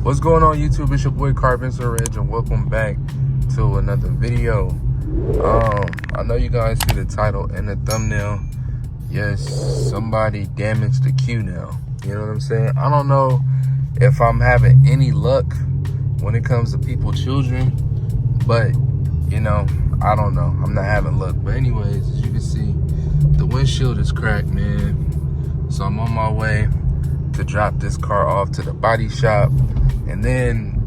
What's going on, YouTube? It's your boy Carbon Reg, and welcome back to another video. I know you guys see the title and the thumbnail. Yes, somebody damaged the Q now. You know what I'm saying? I don't know if I'm having any luck when it comes to people's children, but you know, I don't know. I'm not having luck. But anyways, as you can see, the windshield is cracked, man. So I'm on my way to drop this car off to the body shop. And then,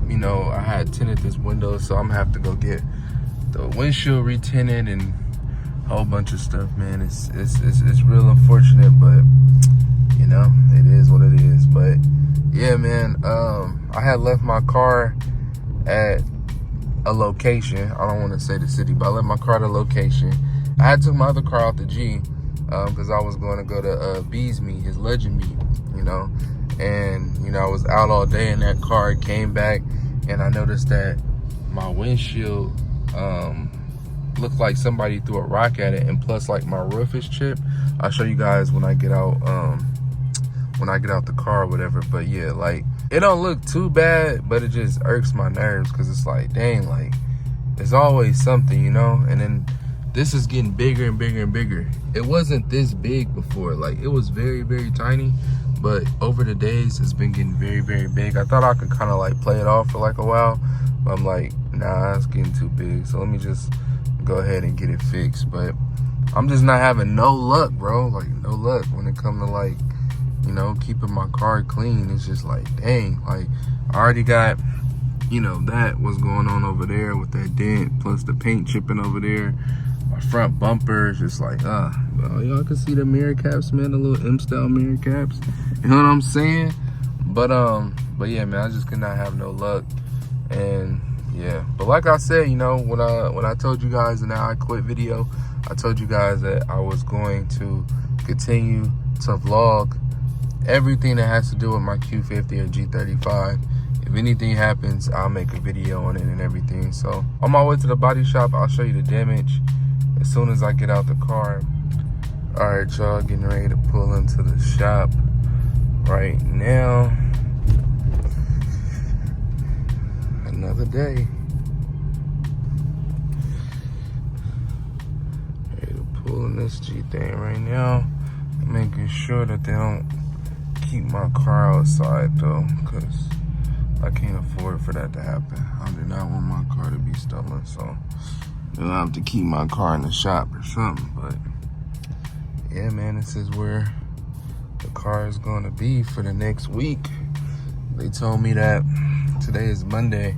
you know, I had tinted this window, so I'm gonna have to go get the windshield retinted and a whole bunch of stuff, man. It's real unfortunate, but you know, it is what it is. But yeah, man, I had left my car at a location. I don't want to say the city, but I left my car at a location. I had took my other car out the G because I was going to go to B's meet, his legend meet, you know. And you know, I was out all day in that car, came back, and I noticed that my windshield looked like somebody threw a rock at it, and plus like my roof is chipped. I'll show you guys when I get out the car or whatever. But yeah, like, it don't look too bad, but it just irks my nerves because it's like, dang, like, there's always something, you know. And then this is getting bigger and bigger and bigger. It wasn't this big before. Like, it was very, very tiny, but over the days it's been getting very, very big. I thought I could kind of like play it off for like a while, but I'm like, nah, it's getting too big, so let me just go ahead and get it fixed. But I'm just not having no luck, bro. Like, no luck when it comes to, like, you know, keeping my car clean. It's just like, dang, like, I already got, you know, that was going on over there with that dent, plus the paint chipping over there. My front bumper is just like, well, y'all can see the mirror caps, man, the little M-style mirror caps. You know what I'm saying? But yeah, man, I just could not have no luck. And yeah, but like I said, you know, when I told you guys in that I quit video, I told you guys that I was going to continue to vlog everything that has to do with my Q50 or G35. If anything happens, I'll make a video on it and everything. So on my way to the body shop, I'll show you the damage as soon as I get out the car. All right, y'all, getting ready to pull into the shop right now. Another day. Ready to pull in this G thing right now. Making sure that they don't keep my car outside though, because I can't afford for that to happen. I do not want my car to be stolen, so I'll have to keep my car in the shop or something. But yeah, man, this is where the car is gonna be for the next week. They told me that today is Monday,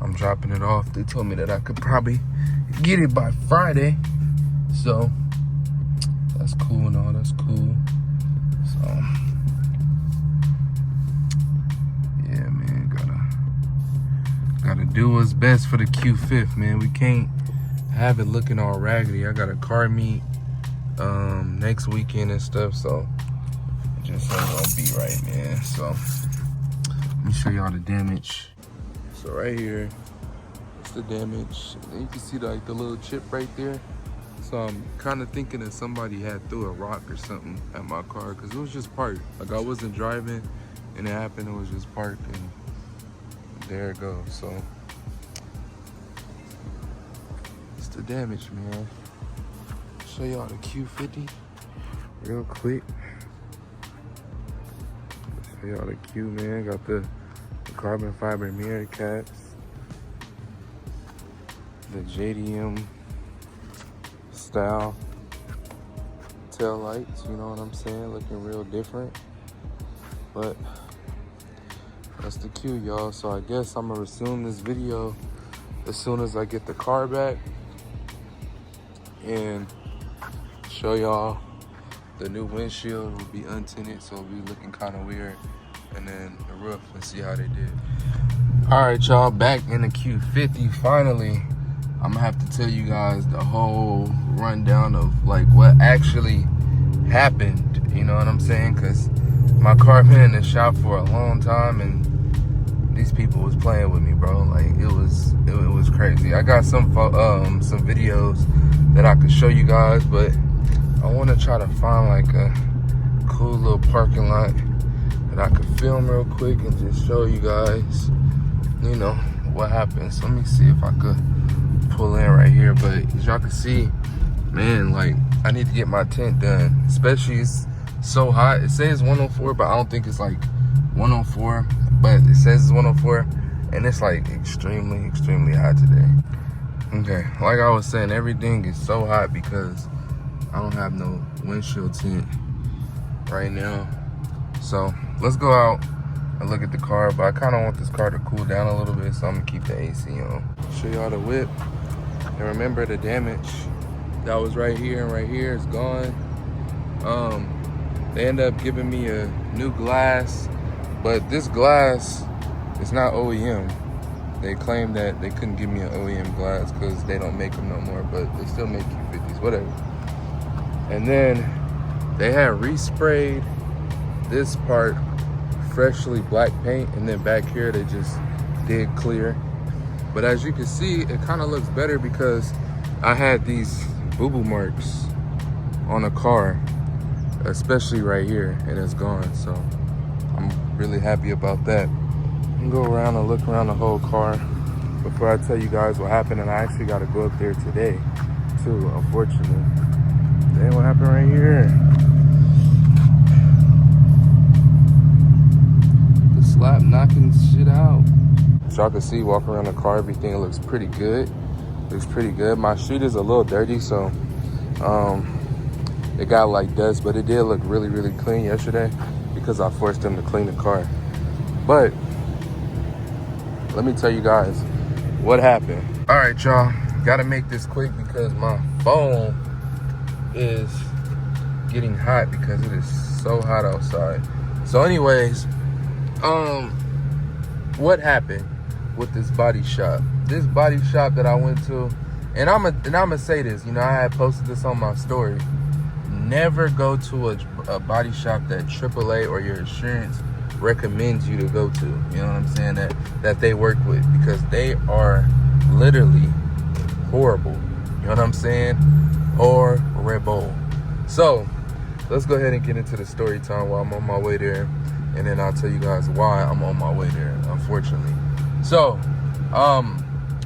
I'm dropping it off. They told me that I could probably get it by Friday, so that's cool and all, that's cool. So yeah, man, gotta do what's best for the Q50, man. We can't have it looking all raggedy. I got a car meet next weekend and stuff, so it just ain't gonna be right, man. So let me show y'all the damage. So right here, it's the damage. And you can see like the little chip right there. So I'm kind of thinking that somebody had threw a rock or something at my car, because it was just parked. Like, I wasn't driving and it happened, it was just parked, and there it goes. So it's the damage, man. Show y'all the Q50 real quick. Show y'all the Q, man. Got the carbon fiber mirror caps, the JDM style tail lights, you know what I'm saying? Looking real different. But that's the Q, y'all. So I guess I'm gonna resume this video as soon as I get the car back and show y'all the new windshield. Will be untinted, so it'll be looking kind of weird. And then the roof, and see how they did. All right, y'all, back in the Q50 finally. I'm gonna have to tell you guys the whole rundown of like what actually happened, you know what I'm saying? Because my car been in the shop for a long time, and these people was playing with me, bro. Like, it was crazy. I got some videos that I could show you guys, but I want to try to find like a cool little parking lot and I could film real quick and just show you guys, you know, what happens. Let me see if I could pull in right here. But as y'all can see, man, like, I need to get my tent done. Especially, it's so hot. It says 104, but I don't think it's like 104. But it says it's 104, and it's like extremely, extremely hot today. Okay, like I was saying, everything is so hot because I don't have no windshield tint right now. So let's go out and look at the car, but I kind of want this car to cool down a little bit, so I'm gonna keep the AC on. Show y'all the whip, and remember the damage that was right here and right here is gone. They ended up giving me a new glass, but this glass is not OEM. They claim that they couldn't give me an OEM glass because they don't make them no more, but they still make Q50s, whatever. And then they had resprayed this part freshly black paint, and then back here they just did clear. But as you can see, it kind of looks better because I had these boo-boo marks on the car, especially right here, and it's gone. So I'm really happy about that. I'm gonna go around and look around the whole car before I tell you guys what happened. And I actually got to go up there today too, unfortunately. Dang, what happened right here? The slap knocking shit out. So y'all can see, walking around the car, everything looks pretty good. Looks pretty good. My sheet is a little dirty, so it got like dust, but it did look really, really clean yesterday because I forced them to clean the car. But let me tell you guys what happened. All right, y'all, gotta make this quick because my phone is getting hot because it is so hot outside. So anyways, what happened with this body shop? This body shop that I went to, and I'm gonna say this, you know, I had posted this on my story. Never go to a body shop that AAA or your insurance recommends you to go to. You know what I'm saying? That they work with, because they are literally horrible. You know what I'm saying? Horrible. So let's go ahead and get into the story time while I'm on my way there, and then I'll tell you guys why I'm on my way there, unfortunately. So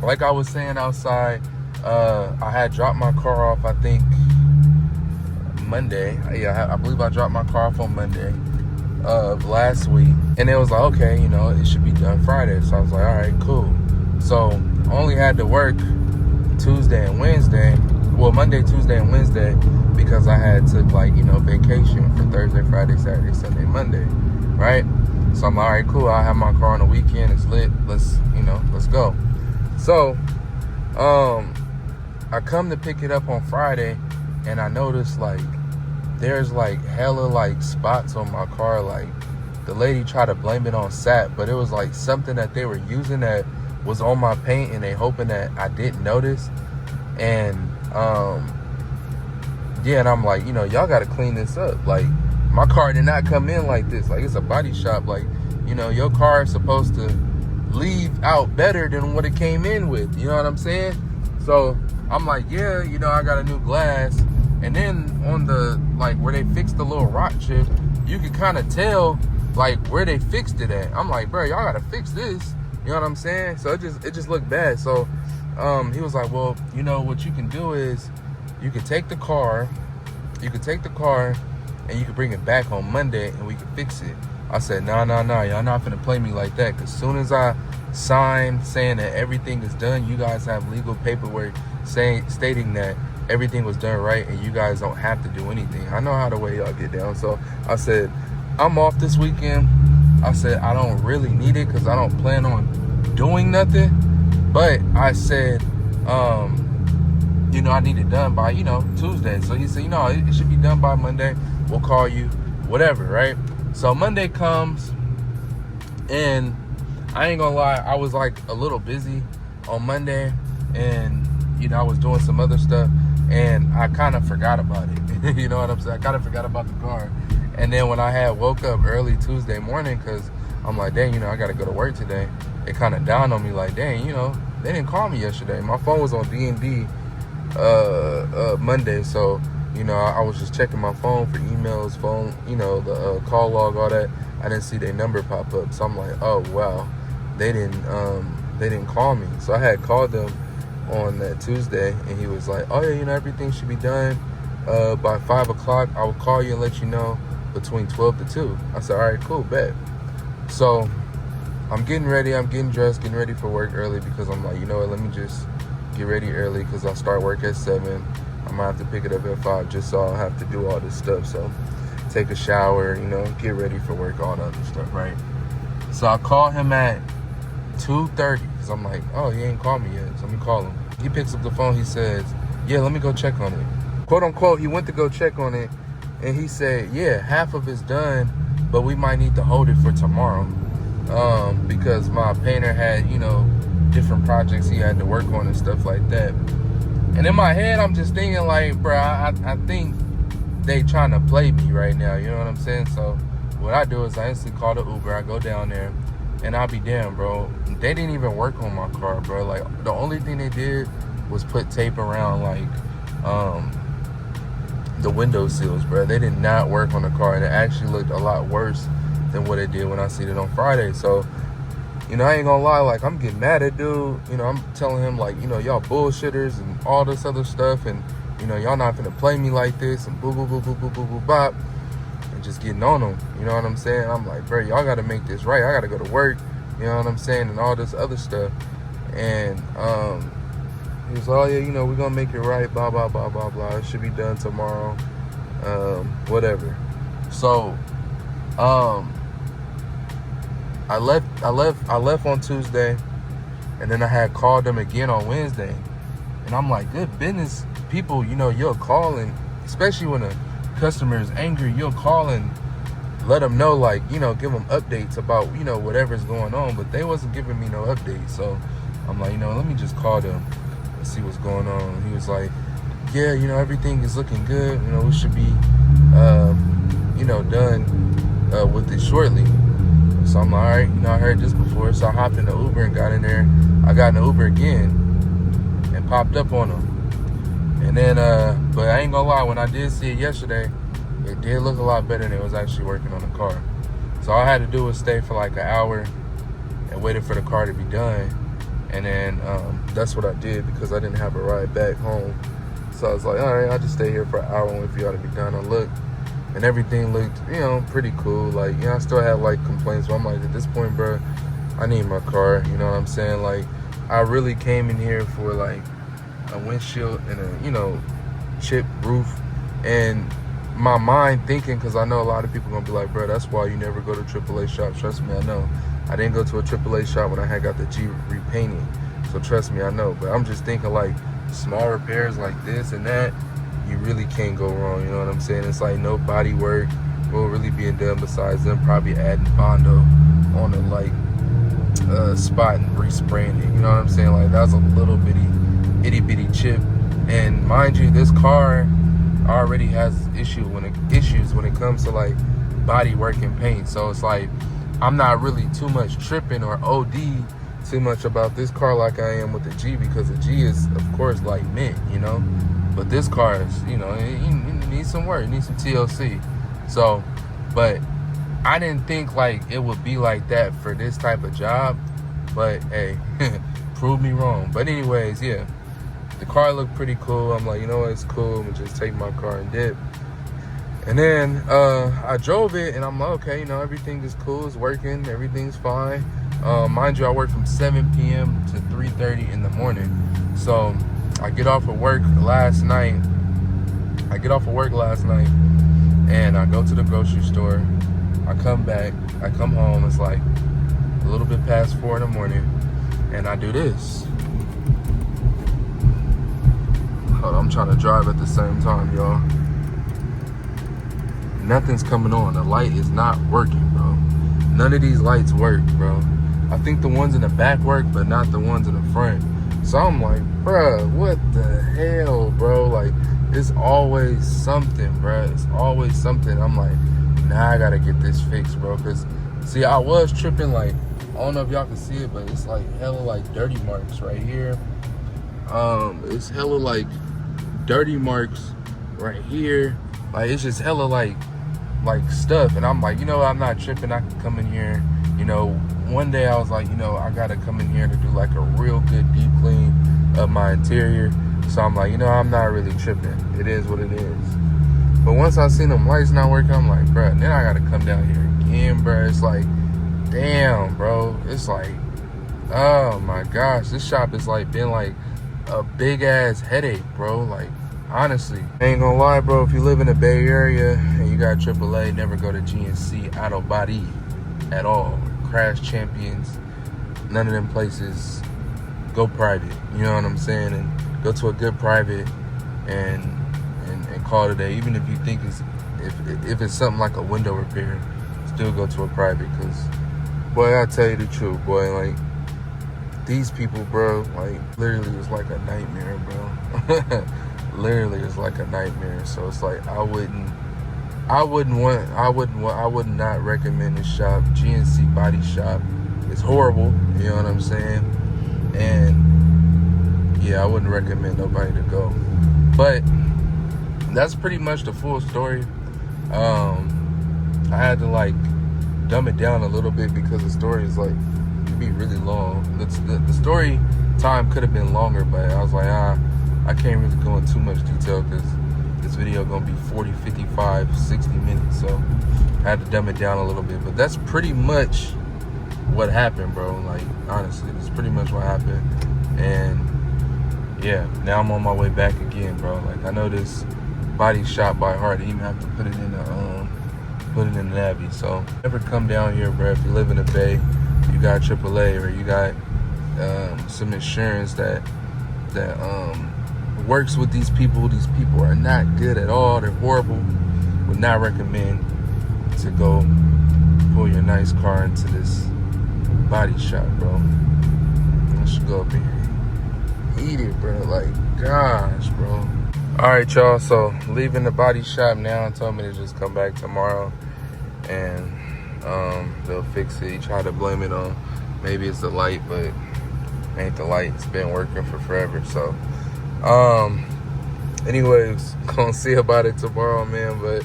like I was saying outside, I had dropped my car off, I think Monday. Yeah, I believe I dropped my car off on Monday of last week, and it was like, okay, you know, it should be done Friday. So I was like, all right, cool. So I only had to work Tuesday and Wednesday, well, Monday, Tuesday, and Wednesday, because I had took, like, you know, vacation for Thursday, Friday, Saturday, Sunday, Monday, right? So I'm like, all right, cool, I'll have my car on the weekend, it's lit, let's go. So I come to pick it up on Friday, and I noticed, like, there's like hella like spots on my car. Like, the lady tried to blame it on sap, but it was like something that they were using that was on my paint, and they hoping that I didn't notice. And yeah, and I'm like, you know, y'all gotta clean this up. Like, my car did not come in like this. Like, it's a body shop. Like, you know, your car is supposed to leave out better than what it came in with. You know what I'm saying? So I'm like, yeah, you know, I got a new glass. And then on the, like, where they fixed the little rock chip, you could kind of tell, like, where they fixed it at. I'm like, bro, y'all gotta fix this. You know what I'm saying? So it just looked bad. So he was like, well, you know, what you can do is you can take the car, and you can bring it back on Monday, and we can fix it. I said, no, y'all not finna play me like that. Because soon as I sign saying that everything is done, you guys have legal paperwork stating that everything was done right, and you guys don't have to do anything. I know how the way y'all get down. So I said, I'm off this weekend. I said, I don't really need it because I don't plan on doing nothing. But I said, you know, I need it done by, you know, Tuesday. So he said, you know, it should be done by Monday. We'll call you, whatever, right? So Monday comes, and I ain't gonna lie, I was like a little busy on Monday, and, you know, I was doing some other stuff, and I kind of forgot about it. You know what I'm saying? I kind of forgot about the car. And then when I had woke up early Tuesday morning, because I'm like, dang, you know, I got to go to work today, it kind of dawned on me like, dang, you know, they didn't call me yesterday. My phone was on D&D Monday, so, you know, I was just checking my phone for emails, you know, the call log, all that. I didn't see their number pop up. So I'm like, oh wow, they didn't call me. So I had called them on that Tuesday, and he was like, oh yeah, everything should be done by 5 o'clock. I will call you and let you know between 12 to 2. I said, all right, cool, bet. So I'm getting ready. I'm getting dressed, getting ready for work early because I'm like, you know what, let me just get ready early because I start work at 7. I'm gonna have to pick it up at 5 just so I don't have to do all this stuff. So take a shower, get ready for work, all the other stuff, right? So I call him at 2:30 because I'm like, oh, he ain't called me yet, so let me call him. He picks up the phone. He says, yeah, let me go check on it. Quote unquote, he went to go check on it, and he said, yeah, half of it's done, but we might need to hold it for tomorrow because my painter had, different projects he had to work on and stuff like that. And in my head, I'm just thinking like, bro, I think they trying to play me right now. You know what I'm saying? So what I do is I instantly call the Uber. I go down there, and I'll be damned, bro. They didn't even work on my car, bro. Like, the only thing they did was put tape around, like, the window sills, bro. They did not work on the car, and it actually looked a lot worse than what it did when I seen it on Friday. So, I ain't gonna lie, like, I'm getting mad at dude. I'm telling him, like, y'all bullshitters and all this other stuff, and, y'all not finna play me like this, and boo, boo, boo, boo, boo, boo, boo, bop, and just getting on them. You know what I'm saying? I'm like, bro, y'all gotta make this right. I gotta go to work, you know what I'm saying, and all this other stuff. And, he was like, oh, yeah, we're gonna make it right, blah, blah, blah, blah, blah. It should be done tomorrow, whatever. So, I left on Tuesday, and then I had called them again on Wednesday. And I'm like, good business people, you'll call, and especially when a customer is angry, you'll call and let them know, like, give them updates about, whatever's going on. But they wasn't giving me no updates. So I'm like, let me just call them and see what's going on. He was like, yeah, everything is looking good. We should be, done with it shortly. So I'm like, all right, I heard this before. So I hopped in the Uber and got in there. I got in the Uber again and popped up on them. And then, but I ain't gonna lie, when I did see it yesterday, it did look a lot better than it was actually working on the car. So all I had to do was stay for like an hour and waited for the car to be done. And then that's what I did because I didn't have a ride back home. So I was like, all right, I'll just stay here for an hour and wait for y'all to be done. I looked, and everything looked, pretty cool. Like, I still had like complaints, but I'm like, at this point, bro, I need my car. You know what I'm saying? Like, I really came in here for like a windshield and a, chip roof. And my mind thinking, because I know a lot of people gonna be like, bro, that's why you never go to AAA shops. Trust me, I know. I didn't go to a AAA shop when I had got the G repainted. So trust me, I know. But I'm just thinking like small repairs like this and that, you really can't go wrong. You know what I'm saying? It's like no body work will really being done besides them probably adding Bondo on a like spot and respraying it. You know what I'm saying? Like, that was a little bitty itty bitty chip. And mind you, this car already has issues when it comes to like body work and paint. So it's like I'm not really too much tripping or OD too much about this car like I am with the G, because the G is of course like mint, but this car is, it needs some work, it needs some TLC. So, but I didn't think like it would be like that for this type of job, but hey, prove me wrong. But anyways, yeah, the car looked pretty cool. I'm like, you know what, it's cool. I'm gonna just take my car and dip. And then I drove it, and I'm like, okay, everything is cool, it's working, everything's fine. Mind you, I work from 7 p.m. to 3:30 in the morning. So I get off of work last night. And I go to the grocery store. I come back. I come home. It's like a little bit past 4 in the morning, and I do this. Hold on, I'm trying to drive at the same time, y'all. Nothing's coming on. The light is not working, bro. None of these lights work, bro. I think the ones in the back work, but not the ones in the front. So I'm like, bro, what the hell, bro? Like, it's always something, bro. It's always something. I'm like, nah, I gotta get this fixed, bro. Because, see, I was tripping, like, I don't know if y'all can see it, but it's like hella like dirty marks right here. It's hella like dirty marks right here. Like, it's just hella like like stuff, and I'm like, you know, I'm not tripping. I can come in here. You know, one day I was like, you know, I gotta come in here to do like a real good deep clean of my interior. So I'm like, you know, I'm not really tripping. It is what it is. But once I seen them lights not working, I'm like, bro, then I gotta come down here again, bro. It's like, damn, bro. It's like, oh my gosh, this shop is like been like a big ass headache, bro. Like, honestly, I ain't gonna lie, bro. If you live in the Bay Area and you got AAA, never go to GNC Auto Body at all. Crash Champions, none of them places. Go private, you know what I'm saying? And go to a good private and call it a day. Even if you think if it's something like a window repair, still go to a private. Because, boy, I'll tell you the truth, boy, like, these people, bro, like, literally it's like a nightmare, bro. Literally it's like a nightmare. So it's like, I would not recommend this shop. GNC Body Shop is horrible, you know what I'm saying? And yeah, I wouldn't recommend nobody to go. But that's pretty much the full story. I had to like dumb it down a little bit because the story is like, it'd be really long. The story time could have been longer, but I was like, I can't really go in too much detail because this video gonna be 40, 55, 60 minutes. So I had to dumb it down a little bit. But that's pretty much what happened, bro. Like, honestly, that's pretty much what happened. And yeah, now I'm on my way back again, bro. Like, I know this body shop by heart. I even have to put it in the Navy. So never come down here, bro. If you live in the Bay, you got AAA or you got some insurance that works with these people. These people are not good at all. They're horrible. Would not recommend to go pull your nice car into this body shop, bro. I should go up in here and eat it, bro. Like, gosh, bro. All right, y'all. So leaving the body shop now. Told me to just come back tomorrow and they'll fix it. He tried to blame it on maybe it's the light, but ain't the light. It's been working for forever. So anyways, gonna see about it tomorrow, man. But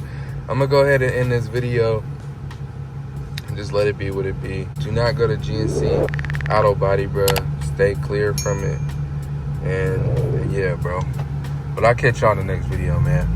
I'm gonna go ahead and end this video and just let it be what it be. Do not go to GNC Auto Body, bro. Stay clear from it. And yeah, bro. But I'll catch y'all in the next video, man.